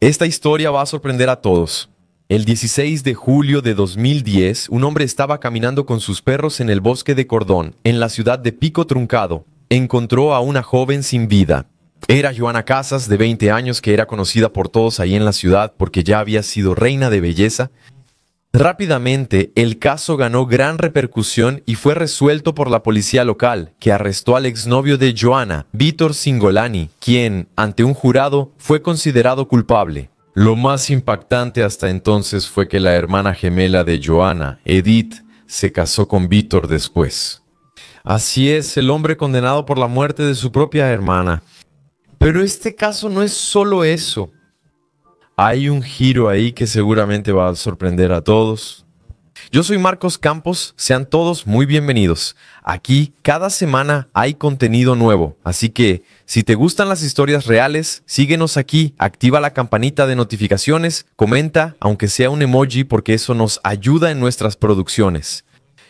Esta historia va a sorprender a todos. El 16 de julio de 2010, un hombre estaba caminando con sus perros en el bosque de Cordón, en la ciudad de Pico Truncado. Encontró a una joven sin vida. Era Joana Casas, de 20 años, que era conocida por todos ahí en la ciudad porque ya había sido reina de belleza. Rápidamente, el caso ganó gran repercusión y fue resuelto por la policía local, que arrestó al exnovio de Joana, Vítor Cingolani, quien, ante un jurado, fue considerado culpable. Lo más impactante hasta entonces fue que la hermana gemela de Joana, Edith, se casó con Vítor después. Así es, el hombre condenado por la muerte de su propia hermana. Pero este caso no es solo eso. Hay un giro ahí que seguramente va a sorprender a todos. Yo soy Marcos Campos, sean todos muy bienvenidos. Aquí cada semana hay contenido nuevo, así que si te gustan las historias reales, síguenos aquí, activa la campanita de notificaciones, comenta, aunque sea un emoji, porque eso nos ayuda en nuestras producciones.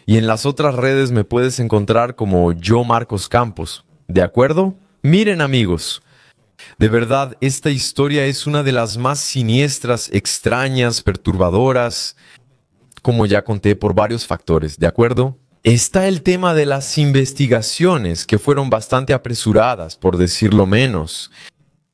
Y en las otras redes me puedes encontrar como Yo Marcos Campos, ¿de acuerdo? Miren amigos, de verdad, esta historia es una de las más siniestras, extrañas, perturbadoras, como ya conté, por varios factores, ¿de acuerdo? Está el tema de las investigaciones, que fueron bastante apresuradas, por decirlo menos.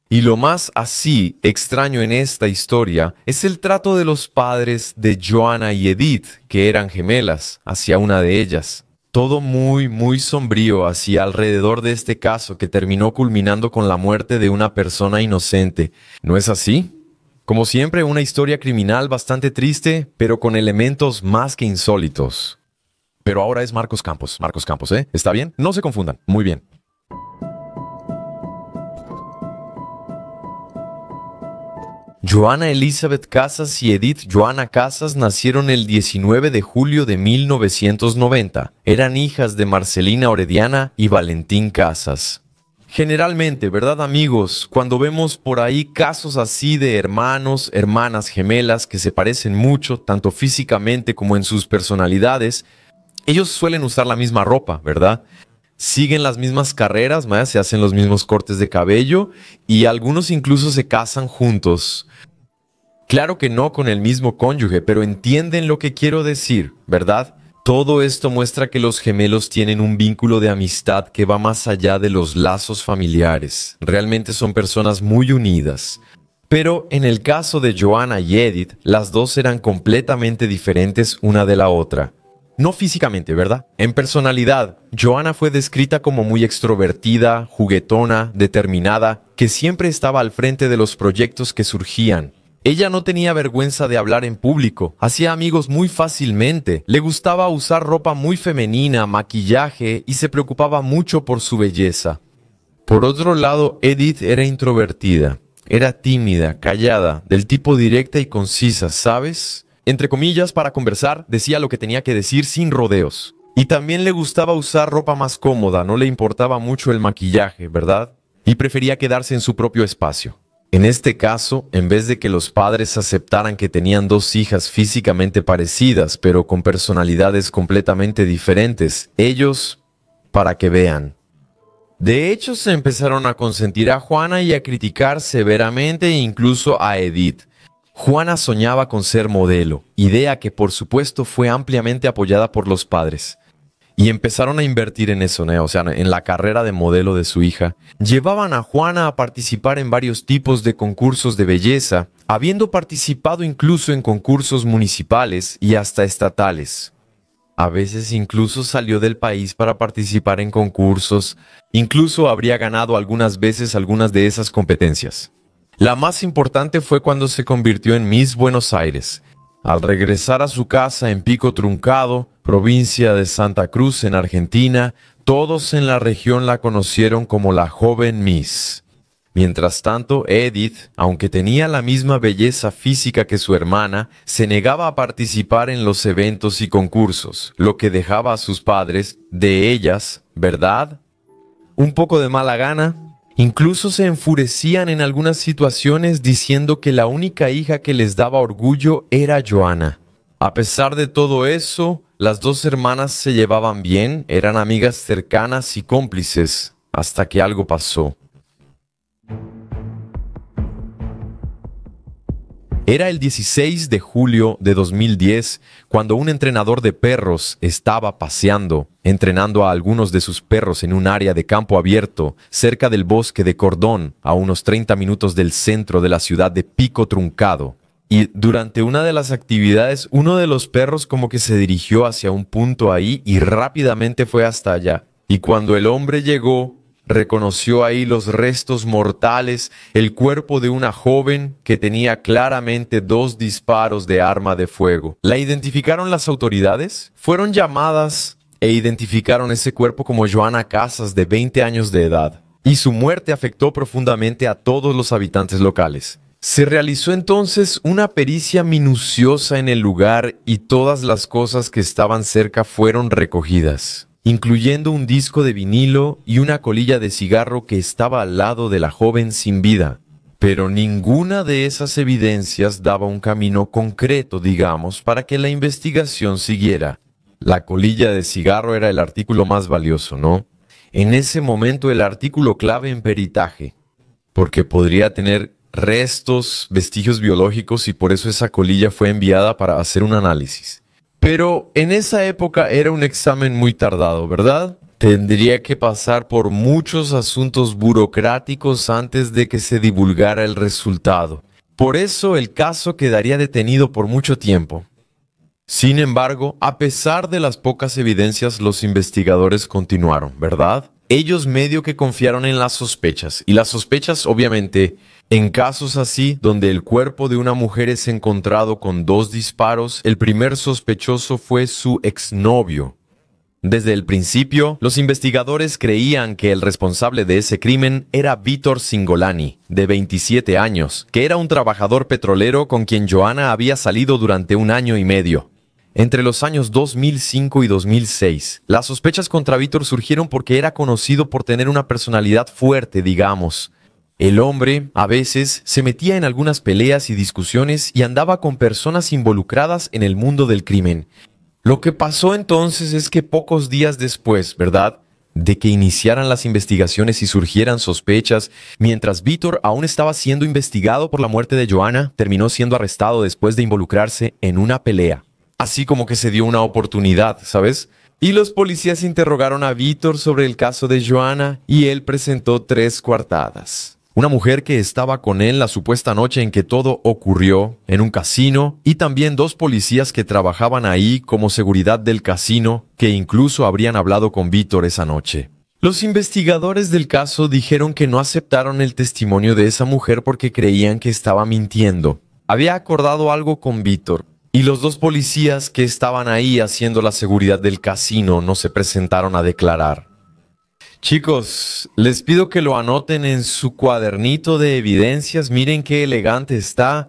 Y lo más así extraño en esta historia es el trato de los padres de Joana y Edith, que eran gemelas, hacia una de ellas. Todo muy sombrío hacia alrededor de este caso que terminó culminando con la muerte de una persona inocente. ¿No es así? Como siempre, una historia criminal bastante triste, pero con elementos más que insólitos. Pero ahora es Marcos Campos, ¿eh? ¿Está bien? No se confundan. Muy bien. Joana Elizabeth Casas y Edith Joana Casas nacieron el 19 de julio de 1990. Eran hijas de Marcelina Orediana y Valentín Casas. Generalmente, ¿verdad amigos? Cuando vemos por ahí casos así de hermanos, hermanas gemelas que se parecen mucho, tanto físicamente como en sus personalidades, ellos suelen usar la misma ropa, ¿verdad? Siguen las mismas carreras, ¿verdad? Se hacen los mismos cortes de cabello y algunos incluso se casan juntos. Claro que no con el mismo cónyuge, pero entienden lo que quiero decir, ¿verdad? Todo esto muestra que los gemelos tienen un vínculo de amistad que va más allá de los lazos familiares. Realmente son personas muy unidas. Pero en el caso de Joana y Edith, las dos eran completamente diferentes una de la otra. No físicamente, ¿verdad? En personalidad, Joana fue descrita como muy extrovertida, juguetona, determinada, que siempre estaba al frente de los proyectos que surgían. Ella no tenía vergüenza de hablar en público, hacía amigos muy fácilmente, le gustaba usar ropa muy femenina, maquillaje y se preocupaba mucho por su belleza. Por otro lado, Edith era introvertida, era tímida, callada, del tipo directa y concisa, ¿sabes? Entre comillas, para conversar, decía lo que tenía que decir sin rodeos. Y también le gustaba usar ropa más cómoda, no le importaba mucho el maquillaje, ¿verdad? Y prefería quedarse en su propio espacio. En este caso, en vez de que los padres aceptaran que tenían dos hijas físicamente parecidas, pero con personalidades completamente diferentes, ellos, para que vean. De hecho, se empezaron a consentir a Juana y a criticar severamente incluso a Edith. Juana soñaba con ser modelo, idea que por supuesto fue ampliamente apoyada por los padres. Y empezaron a invertir en eso, ¿no? O sea, en la carrera de modelo de su hija. Llevaban a Juana a participar en varios tipos de concursos de belleza, habiendo participado incluso en concursos municipales y hasta estatales. A veces incluso salió del país para participar en concursos, incluso habría ganado algunas veces algunas de esas competencias. La más importante fue cuando se convirtió en Miss Buenos Aires. Al regresar a su casa en Pico Truncado, provincia de Santa Cruz en Argentina, todos en la región la conocieron como la joven Miss. Mientras tanto, Edith, aunque tenía la misma belleza física que su hermana, se negaba a participar en los eventos y concursos, lo que dejaba a sus padres, de ellas, ¿verdad?, un poco de mala gana. Incluso se enfurecían en algunas situaciones diciendo que la única hija que les daba orgullo era Joana. A pesar de todo eso, las dos hermanas se llevaban bien, eran amigas cercanas y cómplices, hasta que algo pasó. Era el 16 de julio de 2010 cuando un entrenador de perros estaba paseando, entrenando a algunos de sus perros en un área de campo abierto cerca del bosque de Cordón, a unos 30 minutos del centro de la ciudad de Pico Truncado. Y durante una de las actividades, uno de los perros como que se dirigió hacia un punto ahí y rápidamente fue hasta allá. Y cuando el hombre llegó, reconoció ahí los restos mortales, el cuerpo de una joven que tenía claramente 2 disparos de arma de fuego. ¿La identificaron las autoridades? Fueron llamadas e identificaron ese cuerpo como Joana Casas, de 20 años de edad. Y su muerte afectó profundamente a todos los habitantes locales. Se realizó entonces una pericia minuciosa en el lugar y todas las cosas que estaban cerca fueron recogidas, incluyendo un disco de vinilo y una colilla de cigarro que estaba al lado de la joven sin vida. Pero ninguna de esas evidencias daba un camino concreto, digamos, para que la investigación siguiera. La colilla de cigarro era el artículo más valioso, ¿no? En ese momento el artículo clave en peritaje, porque podría tener restos, vestigios biológicos y por eso esa colilla fue enviada para hacer un análisis. Pero en esa época era un examen muy tardado, ¿verdad? Tendría que pasar por muchos asuntos burocráticos antes de que se divulgara el resultado. Por eso el caso quedaría detenido por mucho tiempo. Sin embargo, a pesar de las pocas evidencias, los investigadores continuaron, ¿verdad? Ellos medio que confiaron en las sospechas, y las sospechas, obviamente, en casos así, donde el cuerpo de una mujer es encontrado con 2 disparos, el primer sospechoso fue su exnovio. Desde el principio, los investigadores creían que el responsable de ese crimen era Vítor Cingolani, de 27 años, que era un trabajador petrolero con quien Joana había salido durante 1 año y medio. Entre los años 2005 y 2006, las sospechas contra Vítor surgieron porque era conocido por tener una personalidad fuerte, digamos. El hombre, a veces, se metía en algunas peleas y discusiones y andaba con personas involucradas en el mundo del crimen. Lo que pasó entonces es que pocos días después, ¿verdad?, de que iniciaran las investigaciones y surgieran sospechas, mientras Vítor aún estaba siendo investigado por la muerte de Joana, terminó siendo arrestado después de involucrarse en una pelea. Así como que se dio una oportunidad, ¿sabes? Y los policías interrogaron a Vítor sobre el caso de Joana y él presentó 3 coartadas. Una mujer que estaba con él la supuesta noche en que todo ocurrió, en un casino, y también 2 policías que trabajaban ahí como seguridad del casino, que incluso habrían hablado con Vítor esa noche. Los investigadores del caso dijeron que no aceptaron el testimonio de esa mujer porque creían que estaba mintiendo. Había acordado algo con Vítor, y los 2 policías que estaban ahí haciendo la seguridad del casino no se presentaron a declarar. Chicos, les pido que lo anoten en su cuadernito de evidencias. Miren qué elegante está.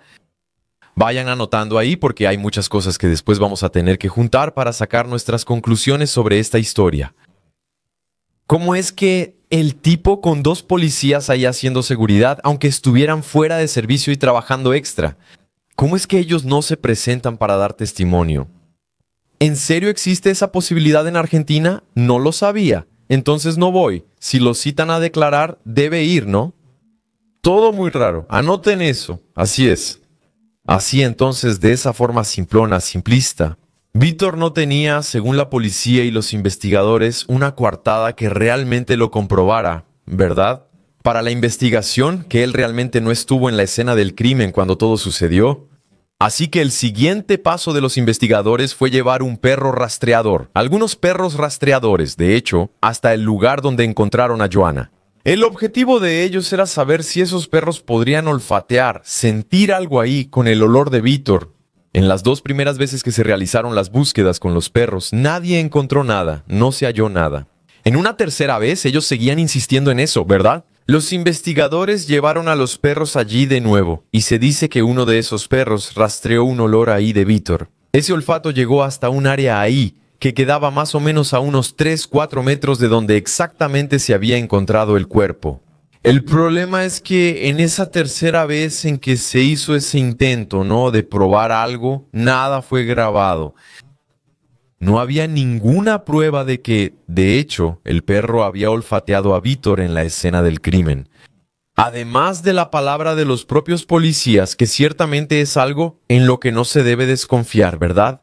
Vayan anotando ahí porque hay muchas cosas que después vamos a tener que juntar para sacar nuestras conclusiones sobre esta historia. ¿Cómo es que el tipo con 2 policías ahí haciendo seguridad, aunque estuvieran fuera de servicio y trabajando extra? ¿Cómo es que ellos no se presentan para dar testimonio? ¿En serio existe esa posibilidad en Argentina? No lo sabía. Entonces no voy. Si lo citan a declarar, debe ir, ¿no? Todo muy raro. Anoten eso. Así es. Así entonces, de esa forma simplona, simplista, Vítor no tenía, según la policía y los investigadores, una coartada que realmente lo comprobara, ¿verdad? Para la investigación, que él realmente no estuvo en la escena del crimen cuando todo sucedió. Así que el siguiente paso de los investigadores fue llevar un perro rastreador, algunos perros rastreadores, de hecho, hasta el lugar donde encontraron a Joana. El objetivo de ellos era saber si esos perros podrían olfatear, sentir algo ahí con el olor de Vítor. En las 2 primeras veces que se realizaron las búsquedas con los perros, nadie encontró nada, no se halló nada. En una tercera vez, ellos seguían insistiendo en eso, ¿verdad? Los investigadores llevaron a los perros allí de nuevo, y se dice que uno de esos perros rastreó un olor ahí de Vítor. Ese olfato llegó hasta un área ahí, que quedaba más o menos a unos 3-4 metros de donde exactamente se había encontrado el cuerpo. El problema es que en esa tercera vez en que se hizo ese intento, ¿no?, de probar algo, nada fue grabado. No había ninguna prueba de que, de hecho, el perro había olfateado a Vítor en la escena del crimen. Además de la palabra de los propios policías, que ciertamente es algo en lo que no se debe desconfiar, ¿verdad?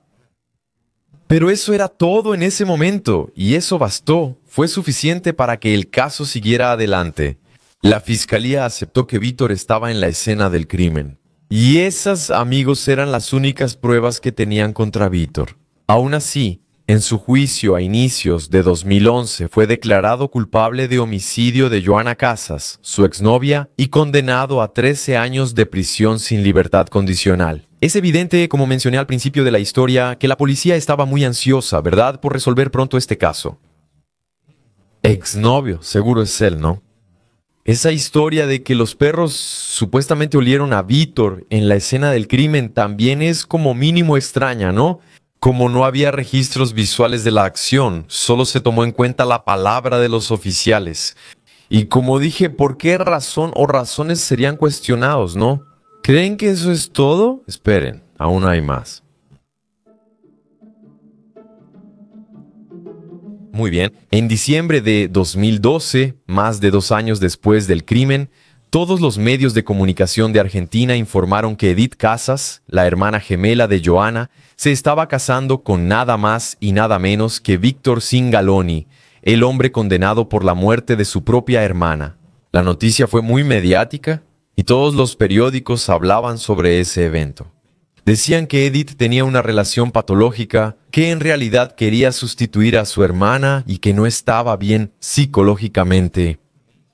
Pero eso era todo en ese momento, y eso bastó, fue suficiente para que el caso siguiera adelante. La fiscalía aceptó que Víctor estaba en la escena del crimen. Y esas, amigos, eran las únicas pruebas que tenían contra Víctor. Aún así, en su juicio a inicios de 2011 fue declarado culpable de homicidio de Joana Casas, su exnovia, y condenado a 13 años de prisión sin libertad condicional. Es evidente, como mencioné al principio de la historia, que la policía estaba muy ansiosa, ¿verdad?, por resolver pronto este caso. Exnovio, seguro es él, ¿no? Esa historia de que los perros supuestamente olieron a Víctor en la escena del crimen también es como mínimo extraña, ¿no? Como no había registros visuales de la acción, solo se tomó en cuenta la palabra de los oficiales. Y como dije, ¿por qué razón o razones serían cuestionados, no? ¿Creen que eso es todo? Esperen, aún hay más. Muy bien. En diciembre de 2012, más de 2 años después del crimen, todos los medios de comunicación de Argentina informaron que Edith Casas, la hermana gemela de Joana, se estaba casando con nada más y nada menos que Víctor Cingaloni, el hombre condenado por la muerte de su propia hermana. La noticia fue muy mediática y todos los periódicos hablaban sobre ese evento. Decían que Edith tenía una relación patológica, que en realidad quería sustituir a su hermana y que no estaba bien psicológicamente.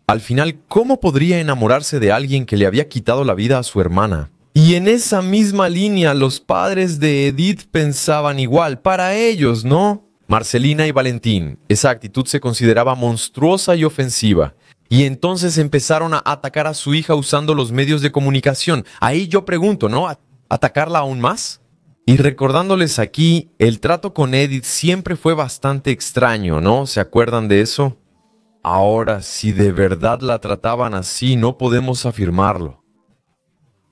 Al final, ¿cómo podría enamorarse de alguien que le había quitado la vida a su hermana? Y en esa misma línea, los padres de Edith pensaban igual, para ellos, ¿no? Marcelina y Valentín, esa actitud se consideraba monstruosa y ofensiva. Y entonces empezaron a atacar a su hija usando los medios de comunicación. Ahí yo pregunto, ¿no? ¿Atacarla aún más? Y recordándoles aquí, el trato con Edith siempre fue bastante extraño, ¿no? ¿Se acuerdan de eso? Ahora, si de verdad la trataban así, no podemos afirmarlo.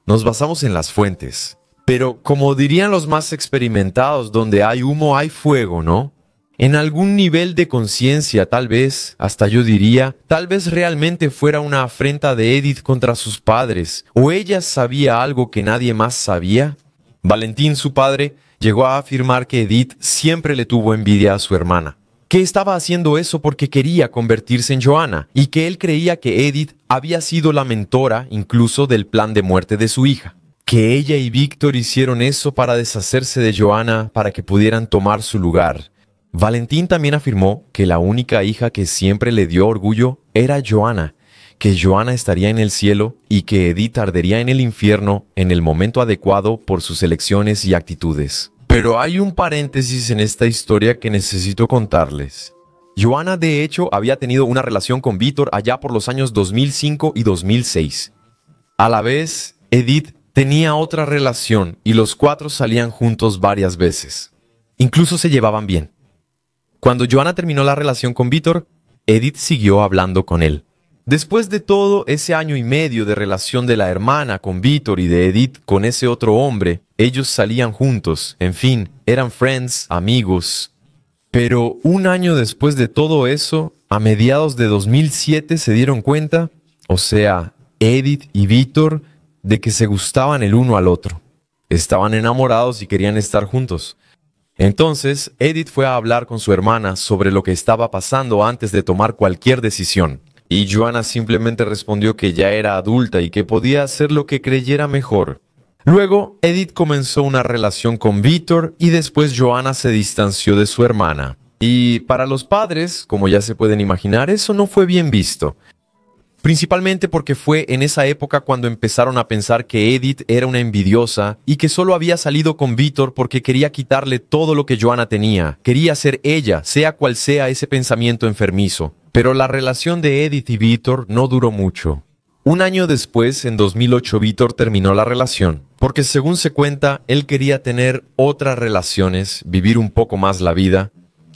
Nos basamos en las fuentes. Pero, como dirían los más experimentados, donde hay humo hay fuego, ¿no? En algún nivel de conciencia, tal vez, hasta yo diría, tal vez realmente fuera una afrenta de Edith contra sus padres, o ella sabía algo que nadie más sabía. Valentín, su padre, llegó a afirmar que Edith siempre le tuvo envidia a su hermana, que estaba haciendo eso porque quería convertirse en Joana, y que él creía que Edith había sido la mentora incluso del plan de muerte de su hija, que ella y Víctor hicieron eso para deshacerse de Joana para que pudieran tomar su lugar. Valentín también afirmó que la única hija que siempre le dio orgullo era Joana, que Joana estaría en el cielo y que Edith ardería en el infierno en el momento adecuado por sus elecciones y actitudes. Pero hay un paréntesis en esta historia que necesito contarles. Joana, de hecho, había tenido una relación con Víctor allá por los años 2005 y 2006. A la vez, Edith tenía otra relación y los cuatro salían juntos varias veces. Incluso se llevaban bien. Cuando Joana terminó la relación con Víctor, Edith siguió hablando con él. Después de todo ese año y medio de relación de la hermana con Víctor y de Edith con ese otro hombre, ellos salían juntos, en fin, eran friends, amigos. Pero un año después de todo eso, a mediados de 2007 se dieron cuenta, o sea, Edith y Víctor, de que se gustaban el uno al otro. Estaban enamorados y querían estar juntos. Entonces, Edith fue a hablar con su hermana sobre lo que estaba pasando antes de tomar cualquier decisión. Y Joana simplemente respondió que ya era adulta y que podía hacer lo que creyera mejor. Luego, Edith comenzó una relación con Víctor y después Joana se distanció de su hermana. Y para los padres, como ya se pueden imaginar, eso no fue bien visto. Principalmente porque fue en esa época cuando empezaron a pensar que Edith era una envidiosa y que solo había salido con Víctor porque quería quitarle todo lo que Joana tenía. Quería ser ella, sea cual sea ese pensamiento enfermizo. Pero la relación de Edith y Víctor no duró mucho. Un año después, en 2008, Víctor terminó la relación, porque según se cuenta, él quería tener otras relaciones, vivir un poco más la vida,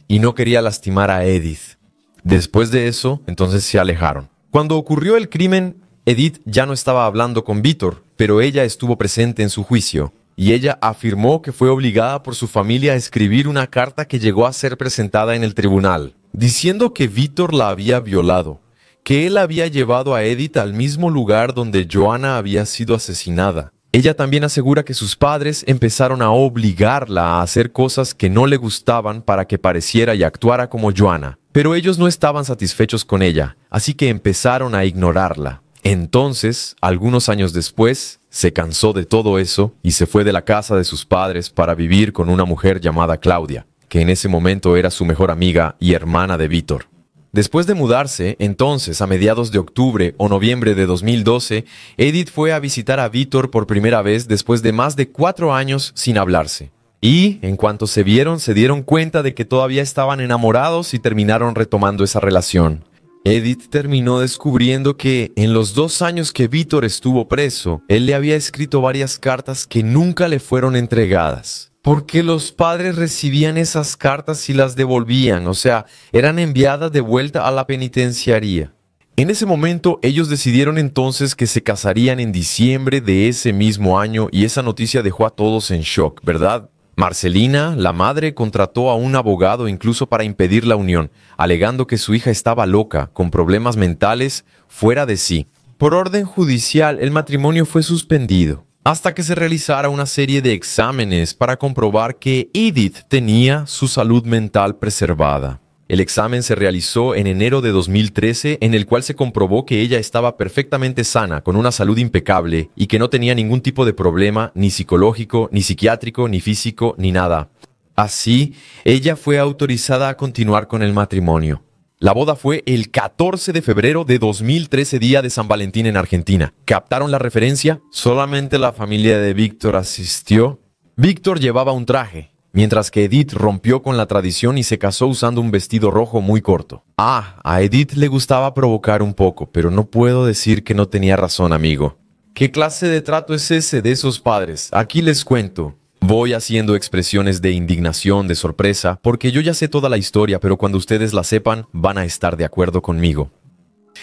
y no quería lastimar a Edith. Después de eso, entonces se alejaron. Cuando ocurrió el crimen, Edith ya no estaba hablando con Víctor, pero ella estuvo presente en su juicio, y ella afirmó que fue obligada por su familia a escribir una carta que llegó a ser presentada en el tribunal, diciendo que Víctor la había violado, que él había llevado a Edith al mismo lugar donde Joanna había sido asesinada. Ella también asegura que sus padres empezaron a obligarla a hacer cosas que no le gustaban para que pareciera y actuara como Joanna, pero ellos no estaban satisfechos con ella, así que empezaron a ignorarla. Entonces, algunos años después, se cansó de todo eso y se fue de la casa de sus padres para vivir con una mujer llamada Claudia, que en ese momento era su mejor amiga y hermana de Víctor. Después de mudarse, entonces, a mediados de octubre o noviembre de 2012, Edith fue a visitar a Víctor por primera vez después de más de 4 años sin hablarse. Y, en cuanto se vieron, se dieron cuenta de que todavía estaban enamorados y terminaron retomando esa relación. Edith terminó descubriendo que, en los 2 años que Víctor estuvo preso, él le había escrito varias cartas que nunca le fueron entregadas. Porque los padres recibían esas cartas y las devolvían, o sea, eran enviadas de vuelta a la penitenciaría. En ese momento, ellos decidieron entonces que se casarían en diciembre de ese mismo año y esa noticia dejó a todos en shock, ¿verdad? Marcelina, la madre, contrató a un abogado incluso para impedir la unión, alegando que su hija estaba loca, con problemas mentales, fuera de sí. Por orden judicial, el matrimonio fue suspendido, hasta que se realizara una serie de exámenes para comprobar que Edith tenía su salud mental preservada. El examen se realizó en enero de 2013, en el cual se comprobó que ella estaba perfectamente sana, con una salud impecable y que no tenía ningún tipo de problema, ni psicológico, ni psiquiátrico, ni físico, ni nada. Así, ella fue autorizada a continuar con el matrimonio. La boda fue el 14 de febrero de 2013, día de San Valentín en Argentina. ¿Captaron la referencia? Solamente la familia de Víctor asistió. Víctor llevaba un traje, mientras que Edith rompió con la tradición y se casó usando un vestido rojo muy corto. A Edith le gustaba provocar un poco, pero no puedo decir que no tenía razón, amigo. ¿Qué clase de trato es ese de esos padres? Aquí les cuento. Voy haciendo expresiones de indignación, de sorpresa, porque yo ya sé toda la historia, pero cuando ustedes la sepan, van a estar de acuerdo conmigo.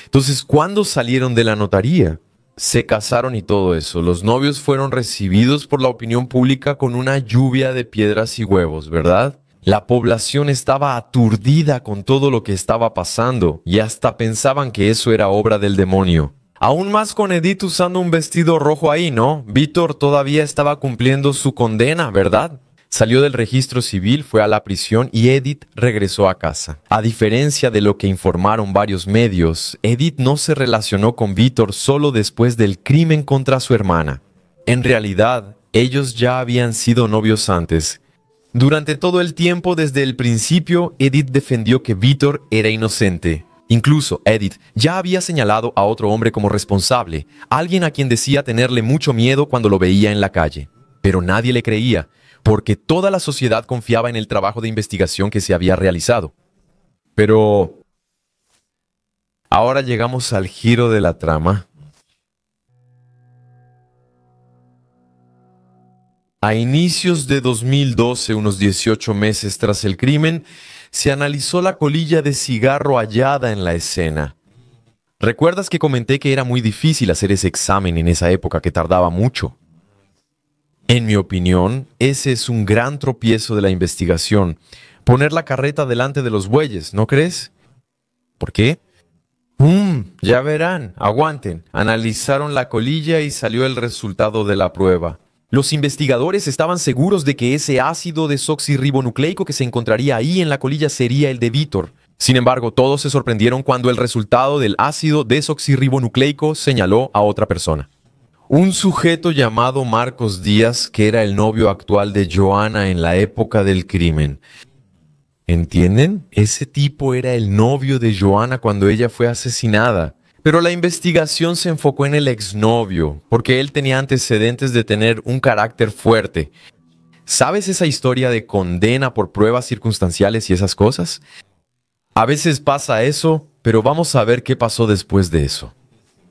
Entonces, ¿cuándo salieron de la notaría? Se casaron y todo eso. Los novios fueron recibidos por la opinión pública con una lluvia de piedras y huevos, ¿verdad? La población estaba aturdida con todo lo que estaba pasando y hasta pensaban que eso era obra del demonio. Aún más con Edith usando un vestido rojo ahí, ¿no? Víctor todavía estaba cumpliendo su condena, ¿verdad? Salió del registro civil, fue a la prisión y Edith regresó a casa. A diferencia de lo que informaron varios medios, Edith no se relacionó con Víctor solo después del crimen contra su hermana. En realidad, ellos ya habían sido novios antes. Durante todo el tiempo, desde el principio, Edith defendió que Víctor era inocente. Incluso Edith ya había señalado a otro hombre como responsable, alguien a quien decía tenerle mucho miedo cuando lo veía en la calle. Pero nadie le creía, porque toda la sociedad confiaba en el trabajo de investigación que se había realizado. Pero ahora llegamos al giro de la trama. A inicios de 2012, unos 18 meses tras el crimen, se analizó la colilla de cigarro hallada en la escena. ¿Recuerdas que comenté que era muy difícil hacer ese examen en esa época, que tardaba mucho? En mi opinión, ese es un gran tropiezo de la investigación. Poner la carreta delante de los bueyes, ¿no crees? ¿Por qué? Ya verán, aguanten. Analizaron la colilla y salió el resultado de la prueba. Los investigadores estaban seguros de que ese ácido desoxirribonucleico que se encontraría ahí en la colilla sería el de Víctor. Sin embargo, todos se sorprendieron cuando el resultado del ácido desoxirribonucleico señaló a otra persona. Un sujeto llamado Marcos Díaz, que era el novio actual de Joanna en la época del crimen. ¿Entienden? Ese tipo era el novio de Joanna cuando ella fue asesinada. Pero la investigación se enfocó en el exnovio, porque él tenía antecedentes de tener un carácter fuerte. ¿Sabes esa historia de condena por pruebas circunstanciales y esas cosas? A veces pasa eso, pero vamos a ver qué pasó después de eso.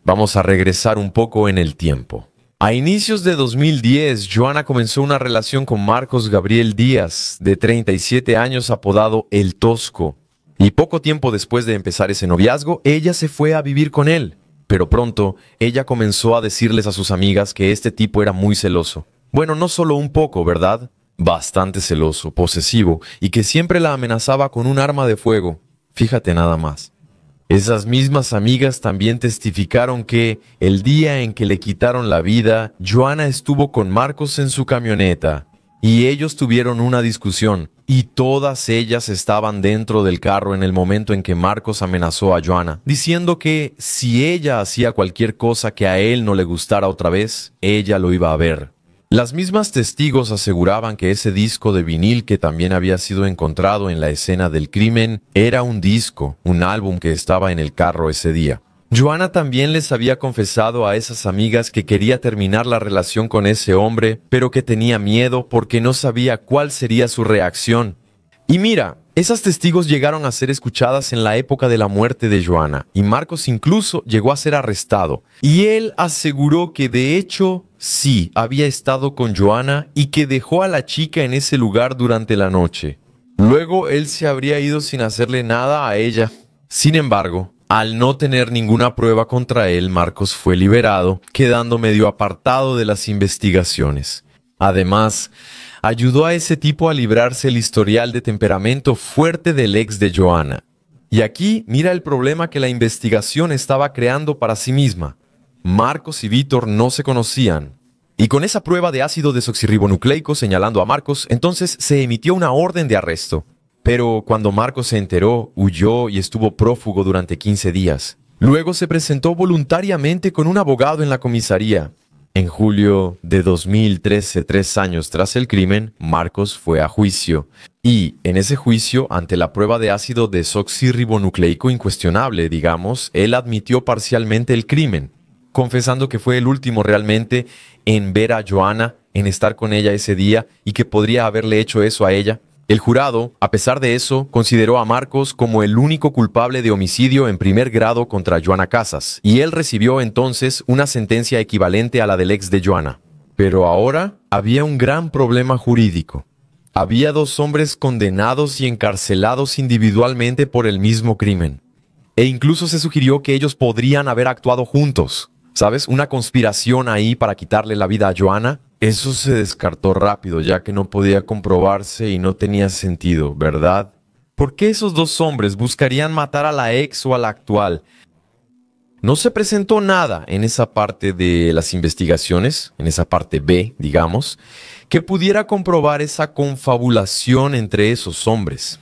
Vamos a regresar un poco en el tiempo. A inicios de 2010, Joanna comenzó una relación con Marcos Gabriel Díaz, de 37 años, apodado El Tosco. Y poco tiempo después de empezar ese noviazgo, ella se fue a vivir con él. Pero pronto, ella comenzó a decirles a sus amigas que este tipo era muy celoso. Bueno, no solo un poco, ¿verdad? Bastante celoso, posesivo, y que siempre la amenazaba con un arma de fuego. Fíjate nada más. Esas mismas amigas también testificaron que el día en que le quitaron la vida, Joanna estuvo con Marcos en su camioneta y ellos tuvieron una discusión y todas ellas estaban dentro del carro en el momento en que Marcos amenazó a Joanna, diciendo que si ella hacía cualquier cosa que a él no le gustara otra vez, ella lo iba a ver. Las mismas testigos aseguraban que ese disco de vinil que también había sido encontrado en la escena del crimen era un disco, un álbum que estaba en el carro ese día. Joanna también les había confesado a esas amigas que quería terminar la relación con ese hombre, pero que tenía miedo porque no sabía cuál sería su reacción. Y mira, esas testigos llegaron a ser escuchadas en la época de la muerte de Joanna, y Marcos incluso llegó a ser arrestado. Y él aseguró que de hecho sí había estado con Joanna y que dejó a la chica en ese lugar durante la noche. Luego él se habría ido sin hacerle nada a ella. Sin embargo, al no tener ninguna prueba contra él, Marcos fue liberado, quedando medio apartado de las investigaciones. Además, ayudó a ese tipo a librarse el historial de temperamento fuerte del ex de Joanna. Y aquí mira el problema que la investigación estaba creando para sí misma. Marcos y Víctor no se conocían. Y con esa prueba de ácido desoxirribonucleico señalando a Marcos, entonces se emitió una orden de arresto. Pero cuando Marcos se enteró, huyó y estuvo prófugo durante 15 días. Luego se presentó voluntariamente con un abogado en la comisaría. En julio de 2013, 3 años tras el crimen, Marcos fue a juicio. Y en ese juicio, ante la prueba de ácido desoxirribonucleico incuestionable, digamos, él admitió parcialmente el crimen, confesando que fue el último realmente en ver a Joanna, en estar con ella ese día y que podría haberle hecho eso a ella. El jurado, a pesar de eso, consideró a Marcos como el único culpable de homicidio en primer grado contra Joanna Casas, y él recibió entonces una sentencia equivalente a la del ex de Joanna. Pero ahora había un gran problema jurídico. Había 2 hombres condenados y encarcelados individualmente por el mismo crimen. E incluso se sugirió que ellos podrían haber actuado juntos. ¿Sabes? Una conspiración ahí para quitarle la vida a Joanna. Eso se descartó rápido, ya que no podía comprobarse y no tenía sentido, ¿verdad? ¿Por qué esos 2 hombres buscarían matar a la ex o a la actual? No se presentó nada en esa parte de las investigaciones, en esa parte B, digamos, que pudiera comprobar esa confabulación entre esos hombres.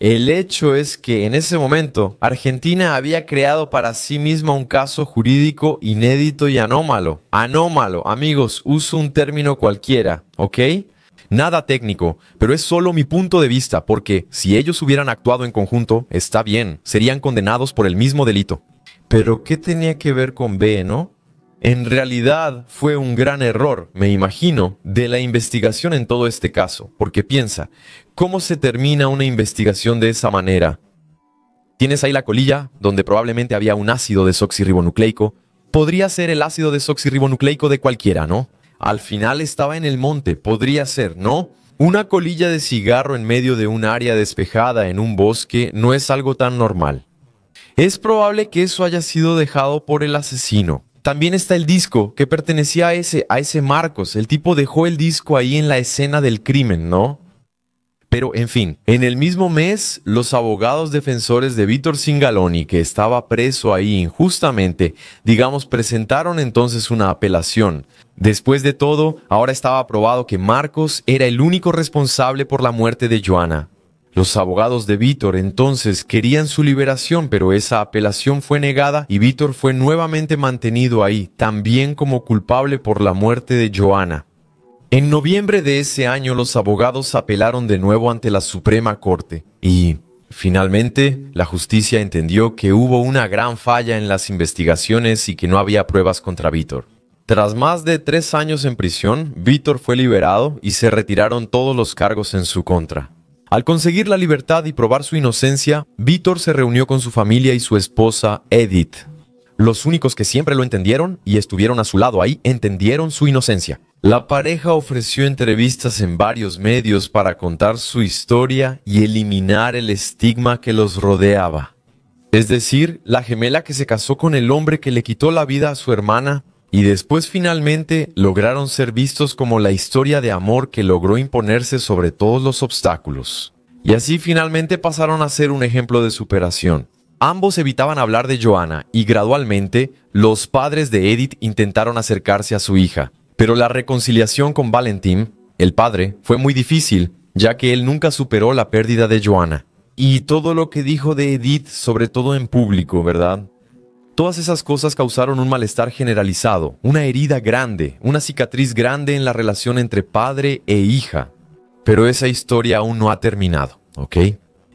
El hecho es que en ese momento Argentina había creado para sí misma un caso jurídico inédito y anómalo. Anómalo, amigos, uso un término cualquiera, ¿ok? Nada técnico, pero es solo mi punto de vista, porque si ellos hubieran actuado en conjunto, está bien, serían condenados por el mismo delito. Pero ¿qué tenía que ver con B, no? En realidad fue un gran error, me imagino, de la investigación en todo este caso, porque piensa, ¿cómo se termina una investigación de esa manera? Tienes ahí la colilla, donde probablemente había un ácido desoxirribonucleico. Podría ser el ácido desoxirribonucleico de cualquiera, ¿no? Al final estaba en el monte, podría ser, ¿no? Una colilla de cigarro en medio de un área despejada en un bosque no es algo tan normal. Es probable que eso haya sido dejado por el asesino. También está el disco que pertenecía a ese Marcos. El tipo dejó el disco ahí en la escena del crimen, ¿no? Pero, en fin, en el mismo mes, los abogados defensores de Víctor Cingaloni, que estaba preso ahí injustamente, digamos, presentaron entonces una apelación. Después de todo, ahora estaba probado que Marcos era el único responsable por la muerte de Joanna. Los abogados de Víctor entonces querían su liberación, pero esa apelación fue negada y Víctor fue nuevamente mantenido ahí, también como culpable por la muerte de Joanna. En noviembre de ese año los abogados apelaron de nuevo ante la Suprema Corte y, finalmente, la justicia entendió que hubo una gran falla en las investigaciones y que no había pruebas contra Víctor. Tras más de 3 años en prisión, Víctor fue liberado y se retiraron todos los cargos en su contra. Al conseguir la libertad y probar su inocencia, Víctor se reunió con su familia y su esposa Edith. Los únicos que siempre lo entendieron y estuvieron a su lado ahí entendieron su inocencia. La pareja ofreció entrevistas en varios medios para contar su historia y eliminar el estigma que los rodeaba. Es decir, la gemela que se casó con el hombre que le quitó la vida a su hermana y después finalmente lograron ser vistos como la historia de amor que logró imponerse sobre todos los obstáculos. Y así finalmente pasaron a ser un ejemplo de superación. Ambos evitaban hablar de Joanna y gradualmente los padres de Edith intentaron acercarse a su hija. Pero la reconciliación con Valentin, el padre, fue muy difícil, ya que él nunca superó la pérdida de Joanna. Y todo lo que dijo de Edith, sobre todo en público, ¿verdad? Todas esas cosas causaron un malestar generalizado, una herida grande, una cicatriz grande en la relación entre padre e hija. Pero esa historia aún no ha terminado, ¿ok?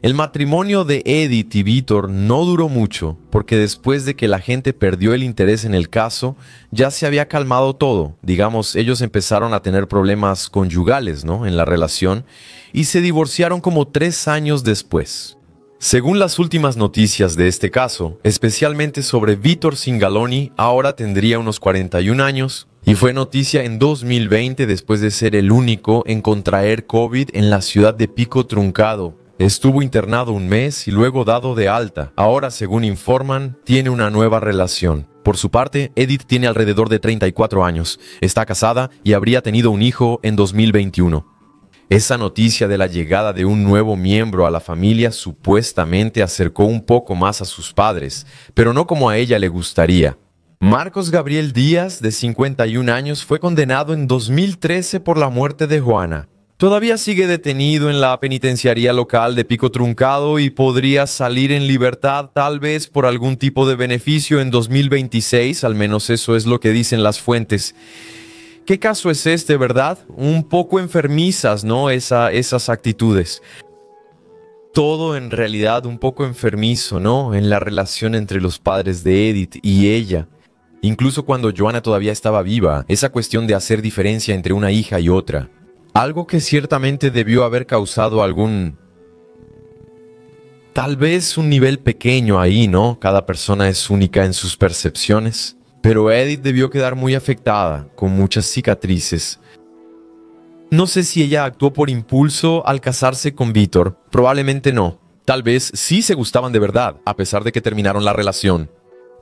El matrimonio de Edith y Vítor no duró mucho, porque después de que la gente perdió el interés en el caso, ya se había calmado todo. Digamos, ellos empezaron a tener problemas conyugales, ¿no?, en la relación, y se divorciaron como 3 años después. Según las últimas noticias de este caso, especialmente sobre Vítor Cingaloni, ahora tendría unos 41 años, y fue noticia en 2020 después de ser el único en contraer COVID en la ciudad de Pico Truncado. Estuvo internado 1 mes y luego dado de alta. Ahora, según informan, tiene una nueva relación. Por su parte, Edith tiene alrededor de 34 años, está casada y habría tenido un hijo en 2021. Esa noticia de la llegada de un nuevo miembro a la familia supuestamente acercó un poco más a sus padres, pero no como a ella le gustaría. Marcos Gabriel Díaz, de 51 años, fue condenado en 2013 por la muerte de Joanna. Todavía sigue detenido en la penitenciaría local de Pico Truncado y podría salir en libertad tal vez por algún tipo de beneficio en 2026, al menos eso es lo que dicen las fuentes. ¿Qué caso es este, verdad? Un poco enfermizas, ¿no? Esas actitudes. Todo en realidad un poco enfermizo, ¿no? En la relación entre los padres de Edith y ella. Incluso cuando Joanna todavía estaba viva, esa cuestión de hacer diferencia entre una hija y otra. Algo que ciertamente debió haber causado tal vez un nivel pequeño ahí, ¿no? Cada persona es única en sus percepciones. Pero Edith debió quedar muy afectada, con muchas cicatrices. No sé si ella actuó por impulso al casarse con Vítor. Probablemente no. Tal vez sí se gustaban de verdad, a pesar de que terminaron la relación.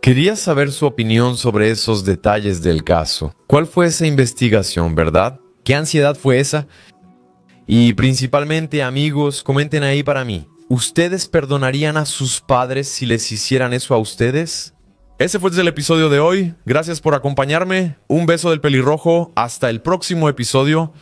Quería saber su opinión sobre esos detalles del caso. ¿Cuál fue esa investigación, verdad? ¿Qué ansiedad fue esa? Y principalmente, amigos, comenten ahí para mí. ¿Ustedes perdonarían a sus padres si les hicieran eso a ustedes? Ese fue el episodio de hoy. Gracias por acompañarme. Un beso del pelirrojo. Hasta el próximo episodio.